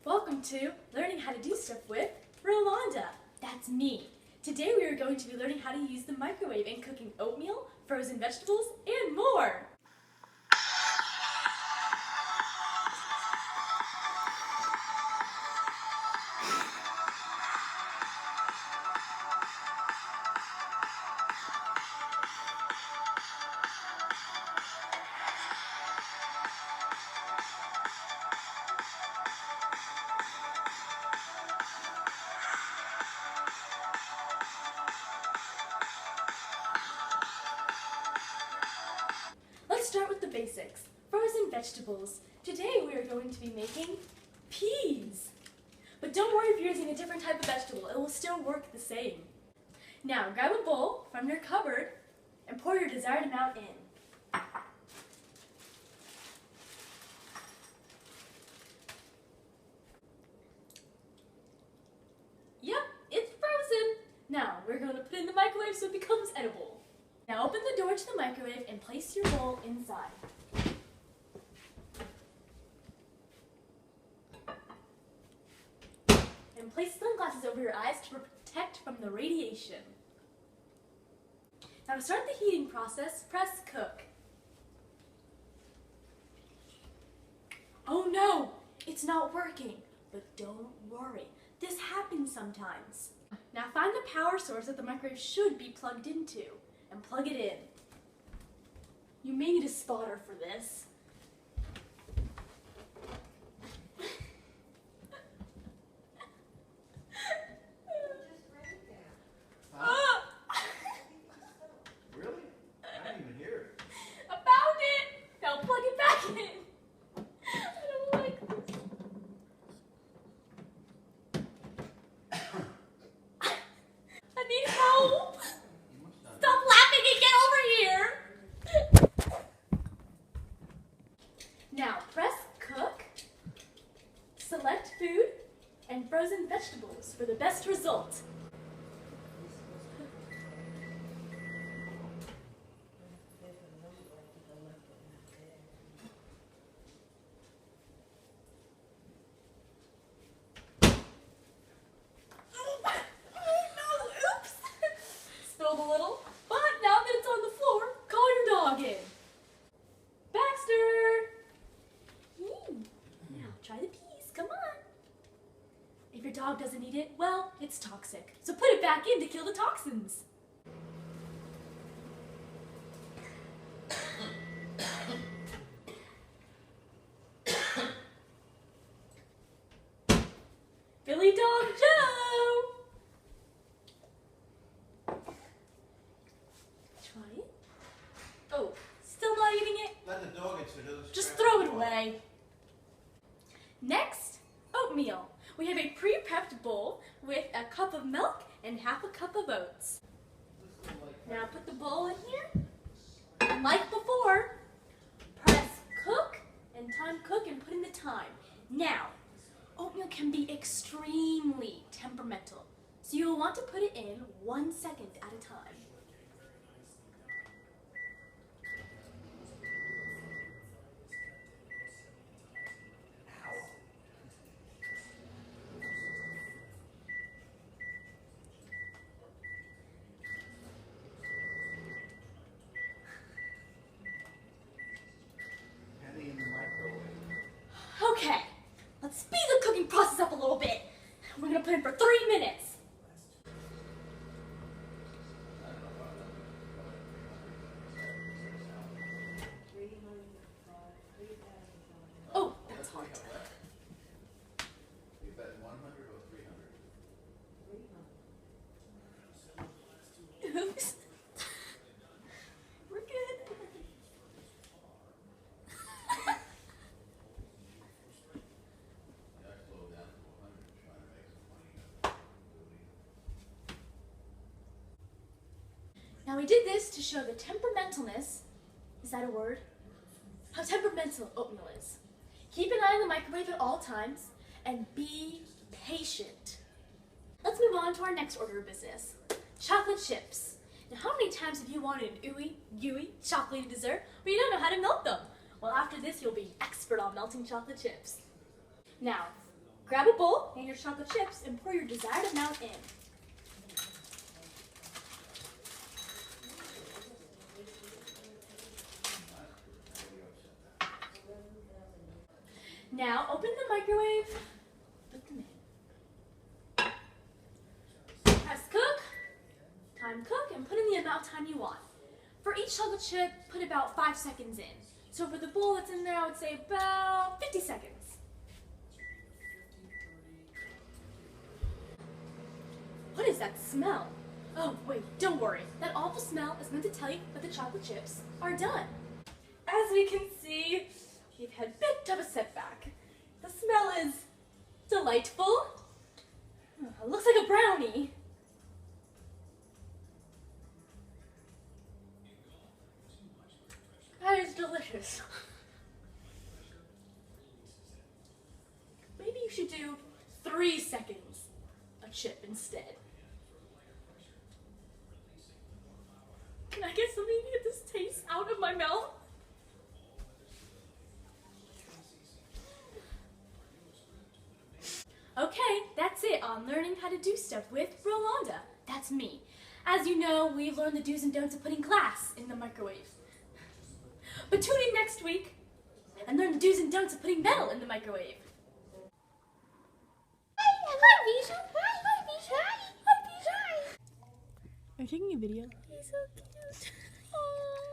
Welcome to Learning How to Do Stuff with Rolanda. That's me. Today we are going to be learning how to use the microwave in cooking oatmeal, frozen vegetables, and more. Let's start with the basics. Frozen vegetables. Today we are going to be making peas. But don't worry if you're using a different type of vegetable, it will still work the same. Now grab a bowl from your cupboard and pour your desired amount in. Yep, it's frozen. Now we're going to put it in the microwave so it becomes edible. Now open the door to the microwave and place your bowl inside. And place sunglasses over your eyes to protect from the radiation. Now to start the heating process, press cook. Oh no, it's not working. But don't worry, this happens sometimes. Now find the power source that the microwave should be plugged into and plug it in. You may need a spotter for this. Really? I didn't even hear it. I found it! Now plug it back in. I don't like this. I need help! Stop laughing and get over here! Now press cook, select food, and frozen vegetables for the best result. Spilled a little, but now that it's on the floor, call your dog in. Baxter! Now try the peas, come on. If your dog doesn't eat it, well, it's toxic. So put it back in to kill the toxins. Billy Dog Joe! Try it. Oh, still not eating it? Let the dog eat so it doesn't Just scratch throw the it ball. away. Next, oatmeal. We have a pre-prepped bowl with a cup of milk and half a cup of oats. Now put the bowl in here. And like before, press cook and time cook and put in the time. Now, oatmeal can be extremely temperamental, so you'll want to put it in 1 second at a time. Penny in the microwave. Okay, let's speed the cooking process up a little bit. We're gonna put it for 3 minutes. Oh, that's hot. You bet 100 or 300? Oops. We're good. Yeah, I slowed down to 100 trying to make some money. Now we did this to show the temperamentalness, is that a word? How temperamental oatmeal is. Keep an eye on the microwave at all times and be patient. Let's move on to our next order of business. Chocolate chips. Now how many times have you wanted an ooey, gooey, chocolatey dessert but you don't know how to melt them? Well, after this you'll be expert on melting chocolate chips. Now, Grab a bowl and your chocolate chips and pour your desired amount in. Now open the microwave, put them in. Press cook, time cook, and put in the amount of time you want. For each chocolate chip, put about 5 seconds in. So for the bowl that's in there, I would say about 50 seconds. What is that smell? Oh wait, don't worry. That awful smell is meant to tell you that the chocolate chips are done. As we can see, we've had a bit of a setback. The smell is delightful. Oh, it looks like a brownie. That is delicious. Maybe you should do 3 seconds a chip instead. Can I get something to get this taste out of my mouth? Okay, that's it on learning how to do stuff with Rolanda. That's me. As you know, we've learned the do's and don'ts of putting glass in the microwave. But tune in next week and learn the do's and don'ts of putting metal in the microwave. Hi, Bijou. Hi, Bijou. Hi, Bijou. Are you taking a video? He's so cute. Aww.